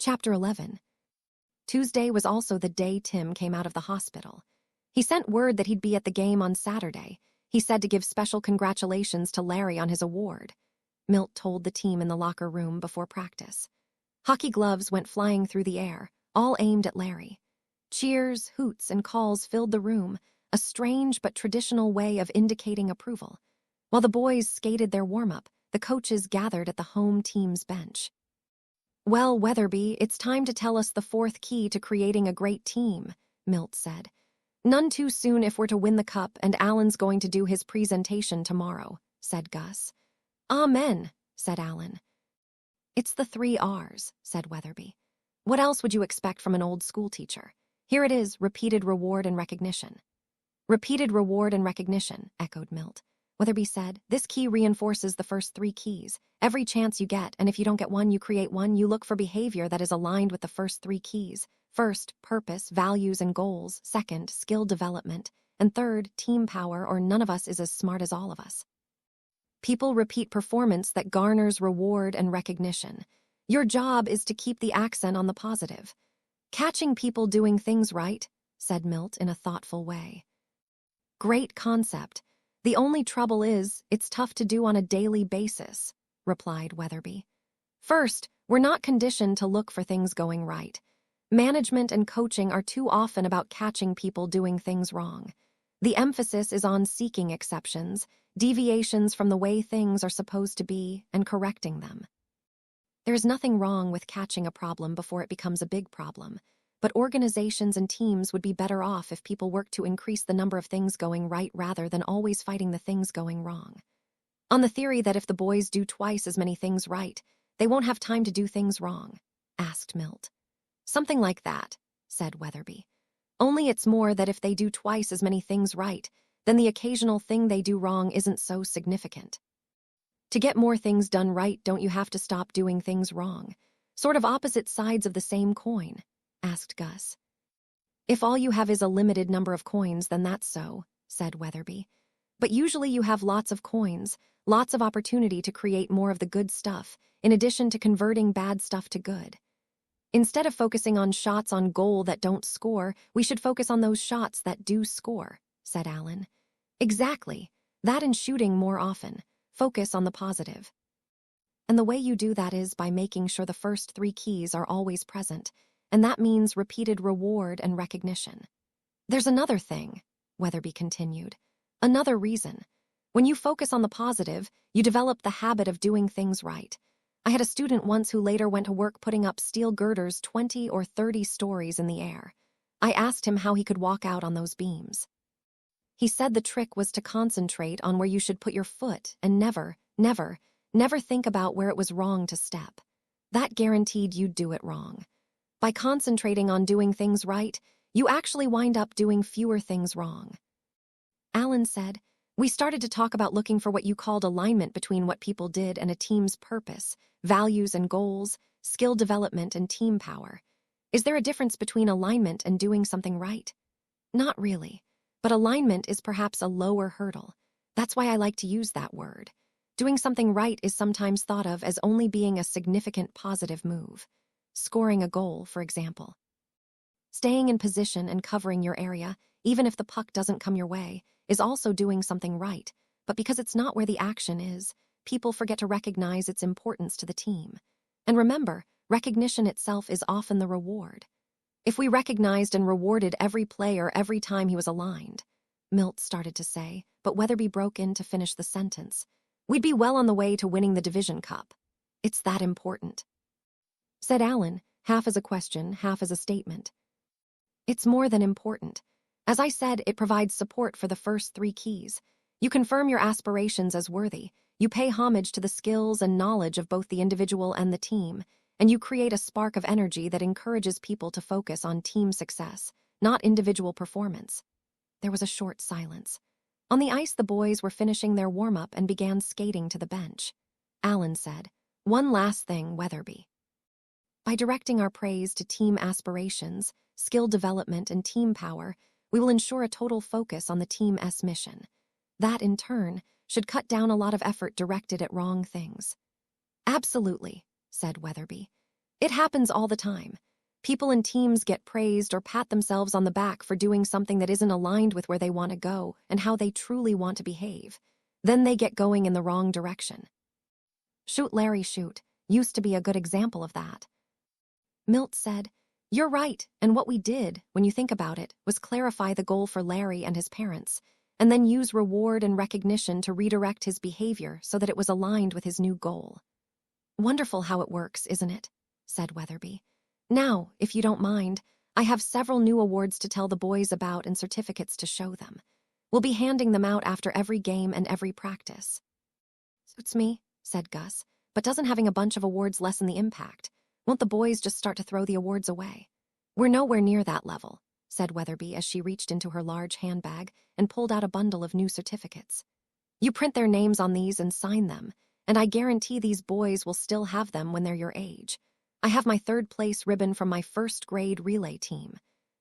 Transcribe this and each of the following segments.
Chapter 11. Tuesday was also the day Tim came out of the hospital. He sent word that he'd be at the game on Saturday. He said to give special congratulations to Larry on his award. Milt told the team in the locker room before practice. Hockey gloves went flying through the air, all aimed at Larry. Cheers, hoots, and calls filled the room, a strange but traditional way of indicating approval. While the boys skated their warm-up, the coaches gathered at the home team's bench. "Well, Weatherby, it's time to tell us the fourth key to creating a great team," Milt said. "None too soon if we're to win the cup, and Alan's going to do his presentation tomorrow," said Gus. "Amen," said Alan. "It's the 3 R's, said Weatherby. "What else would you expect from an old school teacher? Here it is, repeated reward and recognition." "Repeated reward and recognition," echoed Milt. Weatherby said, "This key reinforces the first 3 keys. Every chance you get, and if you don't get one, you create one. You look for behavior that is aligned with the first 3 keys. First, purpose, values, and goals. Second, skill development. And third, team power, or none of us is as smart as all of us. People repeat performance that garners reward and recognition. Your job is to keep the accent on the positive. Catching people doing things right," said Milt in a thoughtful way. "Great concept. The only trouble is, it's tough to do on a daily basis," replied Weatherby. "First, we're not conditioned to look for things going right. Management and coaching are too often about catching people doing things wrong. The emphasis is on seeking exceptions, deviations from the way things are supposed to be, and correcting them. There's nothing wrong with catching a problem before it becomes a big problem, but organizations and teams would be better off if people worked to increase the number of things going right rather than always fighting the things going wrong. On the theory that if the boys do twice as many things right, they won't have time to do things wrong," asked Milt. "Something like that," said Weatherby. "Only it's more that if they do twice as many things right, then the occasional thing they do wrong isn't so significant. To get more things done right, don't you have to stop doing things wrong? Sort of opposite sides of the same coin," asked Gus. "If all you have is a limited number of coins, then that's so," said Weatherby. "But usually you have lots of coins, lots of opportunity to create more of the good stuff, in addition to converting bad stuff to good. Instead of focusing on shots on goal that don't score, we should focus on those shots that do score," said Alan. "Exactly. That and shooting more often. Focus on the positive. And the way you do that is by making sure the first 3 keys are always present, and that means repeated reward and recognition. There's another thing," Weatherby continued. "Another reason. When you focus on the positive, you develop the habit of doing things right. I had a student once who later went to work putting up steel girders 20 or 30 stories in the air. I asked him how he could walk out on those beams. He said the trick was to concentrate on where you should put your foot and never think about where it was wrong to step. That guaranteed you'd do it wrong. By concentrating on doing things right, you actually wind up doing fewer things wrong." Alan said, "We started to talk about looking for what you called alignment between what people did and a team's purpose, values and goals, skill development and team power. Is there a difference between alignment and doing something right?" "Not really. But alignment is perhaps a lower hurdle. That's why I like to use that word. Doing something right is sometimes thought of as only being a significant positive move. Scoring a goal, for example. Staying in position and covering your area, even if the puck doesn't come your way, is also doing something right. But because it's not where the action is, people forget to recognize its importance to the team. And remember, recognition itself is often the reward. If we recognized and rewarded every player every time he was aligned," Milt started to say, but Weatherby broke in to finish the sentence. "We'd be well on the way to winning the Division Cup. It's that important," said Alan, half as a question, half as a statement. "It's more than important. As I said, it provides support for the first 3 keys. You confirm your aspirations as worthy, you pay homage to the skills and knowledge of both the individual and the team, and you create a spark of energy that encourages people to focus on team success, not individual performance." There was a short silence. On the ice, the boys were finishing their warm-up and began skating to the bench. Alan said, "One last thing, Weatherby. By directing our praise to team aspirations, skill development, and team power, we will ensure a total focus on the Team's mission. That, in turn, should cut down a lot of effort directed at wrong things." "Absolutely," said Weatherby. It happens all the time. People in teams get praised or pat themselves on the back for doing something that isn't aligned with where they want to go and how they truly want to behave. Then they get going in the wrong direction. Shoot, Larry, shoot used to be a good example of that. Milt said, "You're right, and what we did, when you think about it, was clarify the goal for Larry and his parents, and then use reward and recognition to redirect his behavior so that it was aligned with his new goal." "Wonderful how it works, isn't it?" said Weatherby. "Now, if you don't mind, I have several new awards to tell the boys about and certificates to show them. We'll be handing them out after every game and every practice." "Suits me," said Gus, "but doesn't having a bunch of awards lessen the impact? Won't the boys just start to throw the awards away?" "We're nowhere near that level," said Weatherby as she reached into her large handbag and pulled out a bundle of new certificates. "You print their names on these and sign them, and I guarantee these boys will still have them when they're your age. I have my 3rd place ribbon from my 1st grade relay team.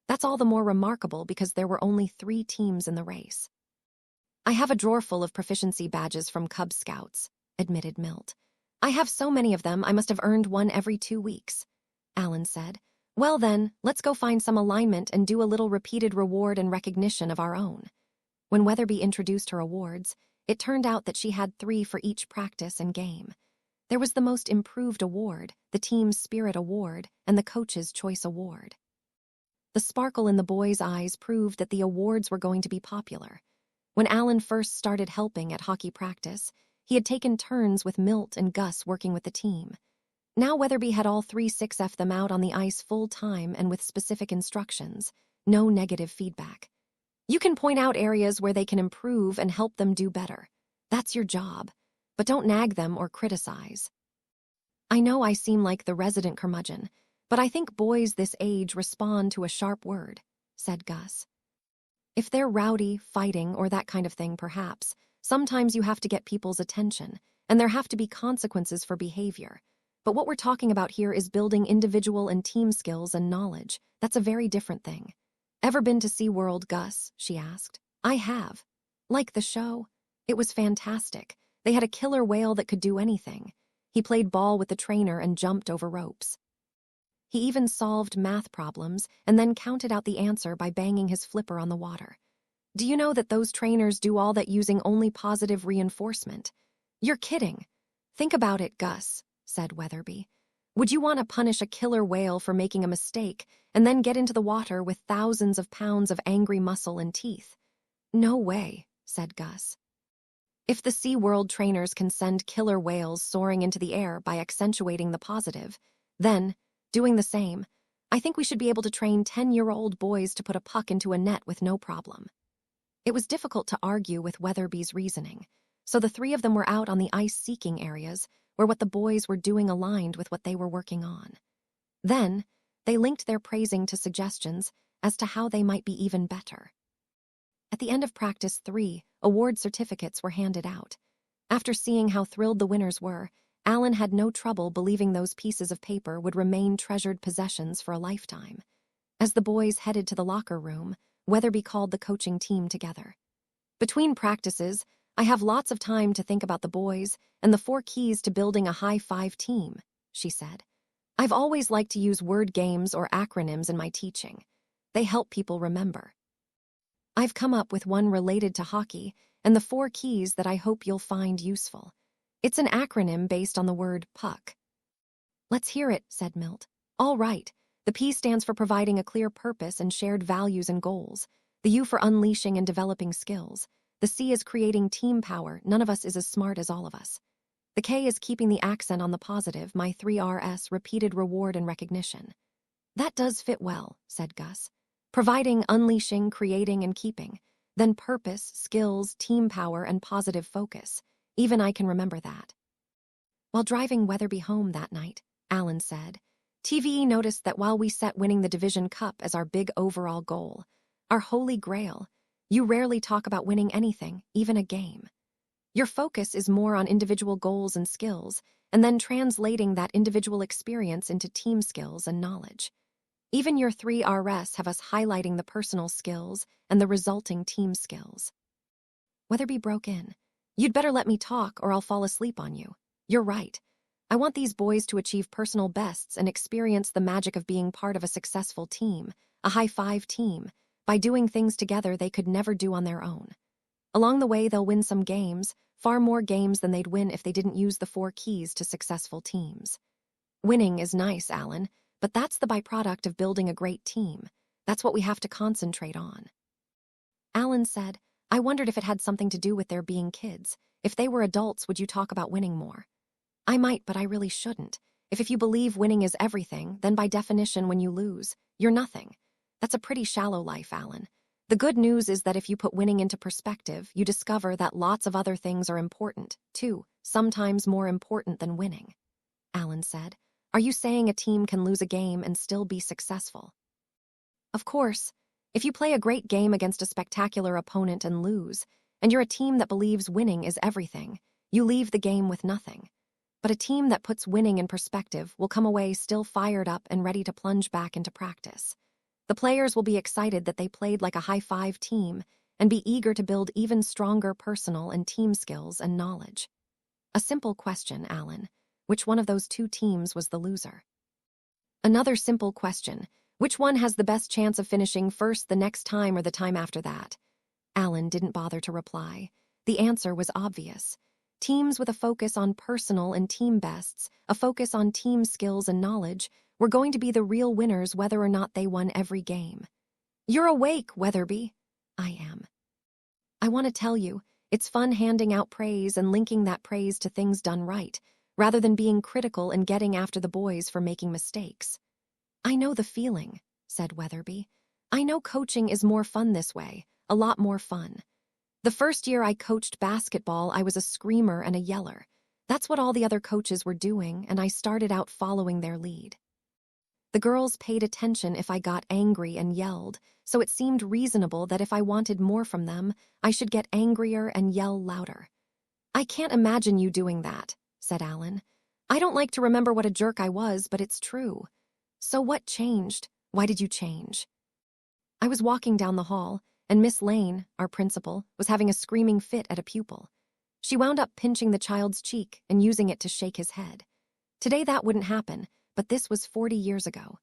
That's all the more remarkable because there were only 3 teams in the race." "I have a drawer full of proficiency badges from Cub Scouts," admitted Milt. "I have so many of them I must have earned one every 2 weeks. Alan said, "Well then, let's go find some alignment and do a little repeated reward and recognition of our own." When Weatherby introduced her awards, it turned out that she had 3 for each practice and game. There was the Most Improved Award, the Team Spirit Award, and the Coach's Choice Award. The sparkle in the boys' eyes proved that the awards were going to be popular. When Alan first started helping at hockey practice, he had taken turns with Milt and Gus working with the team. Now Weatherby had all 3 6F them out on the ice full-time and with specific instructions, no negative feedback. "You can point out areas where they can improve and help them do better. That's your job. But don't nag them or criticize." "I know I seem like the resident curmudgeon, but I think boys this age respond to a sharp word," said Gus. "If they're rowdy, fighting, or that kind of thing, perhaps, sometimes you have to get people's attention, and there have to be consequences for behavior. But what we're talking about here is building individual and team skills and knowledge. That's a very different thing." "Ever been to SeaWorld, Gus?" she asked. "I have." "Like the show?" "It was fantastic. They had a killer whale that could do anything. He played ball with the trainer and jumped over ropes. He even solved math problems and then counted out the answer by banging his flipper on the water. Do you know that those trainers do all that using only positive reinforcement?" "You're kidding." "Think about it, Gus," said Weatherby. "Would you want to punish a killer whale for making a mistake and then get into the water with thousands of pounds of angry muscle and teeth?" "No way," said Gus. "If the SeaWorld trainers can send killer whales soaring into the air by accentuating the positive, then, doing the same, I think we should be able to train 10-year-old boys to put a puck into a net with no problem." It was difficult to argue with Weatherby's reasoning, so the 3 of them were out on the ice-seeking areas where what the boys were doing aligned with what they were working on. Then, they linked their praising to suggestions as to how they might be even better. At the end of practice 3, award certificates were handed out. After seeing how thrilled the winners were, Alan had no trouble believing those pieces of paper would remain treasured possessions for a lifetime. As the boys headed to the locker room, Weatherby called the coaching team together. "Between practices, I have lots of time to think about the boys and the 4 keys to building a high-five team," she said. "I've always liked to use word games or acronyms in my teaching. They help people remember. I've come up with one related to hockey and the 4 keys that I hope you'll find useful. It's an acronym based on the word puck." "Let's hear it," said Milt. "All right. The P stands for providing a clear purpose and shared values and goals. The U for unleashing and developing skills. The C is creating team power. None of us is as smart as all of us. The K is keeping the accent on the positive. My 3Rs, repeated reward and recognition." "That does fit well," said Gus. "Providing, unleashing, creating, and keeping. Then purpose, skills, team power, and positive focus. Even I can remember that." While driving Weatherby home that night, Alan said, "TVE noticed that while we set winning the Division Cup as our big overall goal, our holy grail, you rarely talk about winning anything, even a game. Your focus is more on individual goals and skills, and then translating that individual experience into team skills and knowledge. Even your 3Rs have us highlighting the personal skills and the resulting team skills." Weatherby broke in. "You'd better let me talk or I'll fall asleep on you. You're right. I want these boys to achieve personal bests and experience the magic of being part of a successful team, a high-five team, by doing things together they could never do on their own. Along the way, they'll win some games, far more games than they'd win if they didn't use the 4 keys to successful teams. Winning is nice, Alan, but that's the byproduct of building a great team. That's what we have to concentrate on. Alan said, I wondered if it had something to do with their being kids. If they were adults, would you talk about winning more? I might, but I really shouldn't. If you believe winning is everything, then by definition, when you lose, you're nothing. That's a pretty shallow life, Alan. The good news is that if you put winning into perspective, you discover that lots of other things are important, too, sometimes more important than winning. Alan said, Are you saying a team can lose a game and still be successful? Of course. If you play a great game against a spectacular opponent and lose, and you're a team that believes winning is everything, you leave the game with nothing. But a team that puts winning in perspective will come away still fired up and ready to plunge back into practice. The players will be excited that they played like a high-five team and be eager to build even stronger personal and team skills and knowledge. A simple question, Alan. Which one of those 2 teams was the loser? Another simple question. Which one has the best chance of finishing first the next time or the time after that? Alan didn't bother to reply. The answer was obvious. Teams with a focus on personal and team bests, a focus on team skills and knowledge, were going to be the real winners whether or not they won every game. You're awake, Weatherby. I am. I want to tell you, it's fun handing out praise and linking that praise to things done right, rather than being critical and getting after the boys for making mistakes. I know the feeling, said Weatherby. I know coaching is more fun this way, a lot more fun. The first year I coached basketball, I was a screamer and a yeller. That's what all the other coaches were doing, and I started out following their lead. The girls paid attention if I got angry and yelled, so it seemed reasonable that if I wanted more from them, I should get angrier and yell louder. I can't imagine you doing that, said Alan. I don't like to remember what a jerk I was, but it's true. So what changed? Why did you change? I was walking down the hall, and Miss Lane, our principal, was having a screaming fit at a pupil. She wound up pinching the child's cheek and using it to shake his head. Today that wouldn't happen, but this was 40 years ago.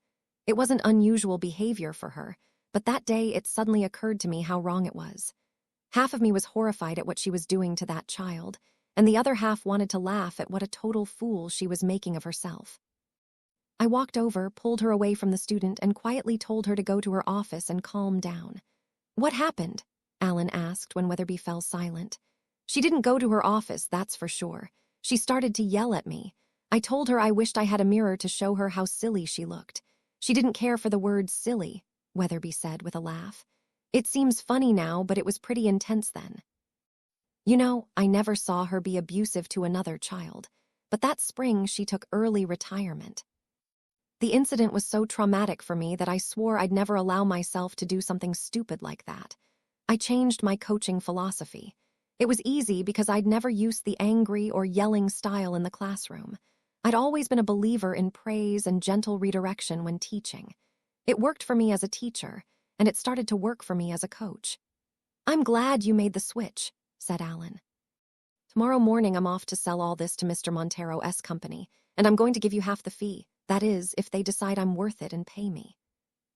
It wasn't unusual behavior for her, but that day it suddenly occurred to me how wrong it was. Half of me was horrified at what she was doing to that child, and the other half wanted to laugh at what a total fool she was making of herself. I walked over, pulled her away from the student, and quietly told her to go to her office and calm down. What happened? Alan asked when Weatherby fell silent. She didn't go to her office, that's for sure. She started to yell at me. I told her I wished I had a mirror to show her how silly she looked. She didn't care for the word silly, Weatherby said with a laugh. It seems funny now, but it was pretty intense then. You know, I never saw her be abusive to another child, but that spring she took early retirement. The incident was so traumatic for me that I swore I'd never allow myself to do something stupid like that. I changed my coaching philosophy. It was easy because I'd never used the angry or yelling style in the classroom. I'd always been a believer in praise and gentle redirection when teaching. It worked for me as a teacher, and it started to work for me as a coach. I'm glad you made the switch, said Alan. Tomorrow morning I'm off to sell all this to Mr. Montero's company, and I'm going to give you half the fee. That is, if they decide I'm worth it and pay me.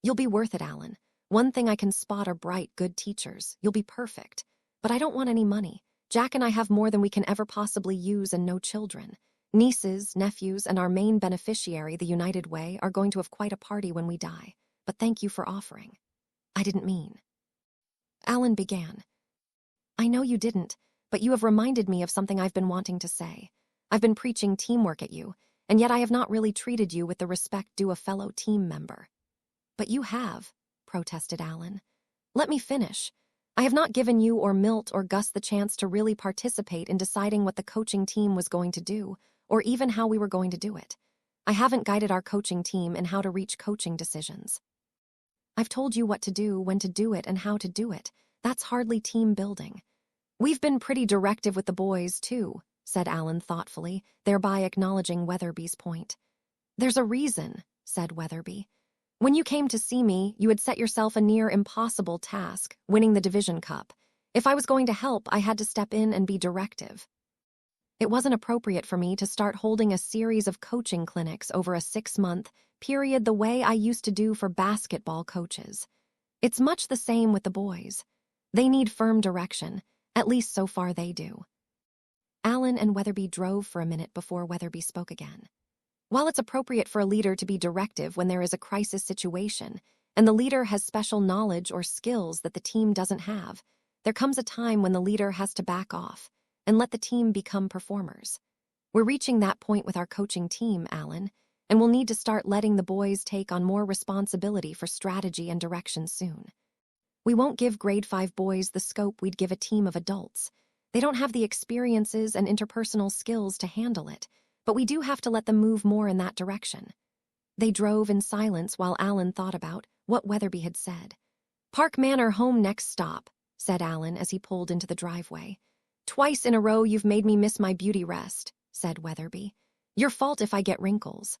You'll be worth it, Alan. One thing I can spot are bright, good teachers. You'll be perfect. But I don't want any money. Jack and I have more than we can ever possibly use and no children. Nieces, nephews, and our main beneficiary, the United Way, are going to have quite a party when we die. But thank you for offering. I didn't mean. Alan began. I know you didn't, but you have reminded me of something I've been wanting to say. I've been preaching teamwork at you, and yet I have not really treated you with the respect due a fellow team member. But you have, protested Alan. Let me finish. I have not given you or Milt or Gus the chance to really participate in deciding what the coaching team was going to do, or even how we were going to do it. I haven't guided our coaching team in how to reach coaching decisions. I've told you what to do, when to do it, and how to do it. That's hardly team building. We've been pretty directive with the boys, too, said Alan thoughtfully, thereby acknowledging Weatherby's point. There's a reason, said Weatherby. When you came to see me, you had set yourself a near impossible task, winning the Division Cup. If I was going to help, I had to step in and be directive. It wasn't appropriate for me to start holding a series of coaching clinics over a 6-month period the way I used to do for basketball coaches. It's much the same with the boys. They need firm direction, at least so far they do. Alan and Weatherby drove for a minute before Weatherby spoke again. While it's appropriate for a leader to be directive when there is a crisis situation, and the leader has special knowledge or skills that the team doesn't have, there comes a time when the leader has to back off and let the team become performers. We're reaching that point with our coaching team, Alan, and we'll need to start letting the boys take on more responsibility for strategy and direction soon. We won't give grade 5 boys the scope we'd give a team of adults. They don't have the experiences and interpersonal skills to handle it, but we do have to let them move more in that direction. They drove in silence while Alan thought about what Weatherby had said. "Park Manor home next stop," said Alan as he pulled into the driveway. "Twice in a row you've made me miss my beauty rest," said Weatherby. "Your fault if I get wrinkles."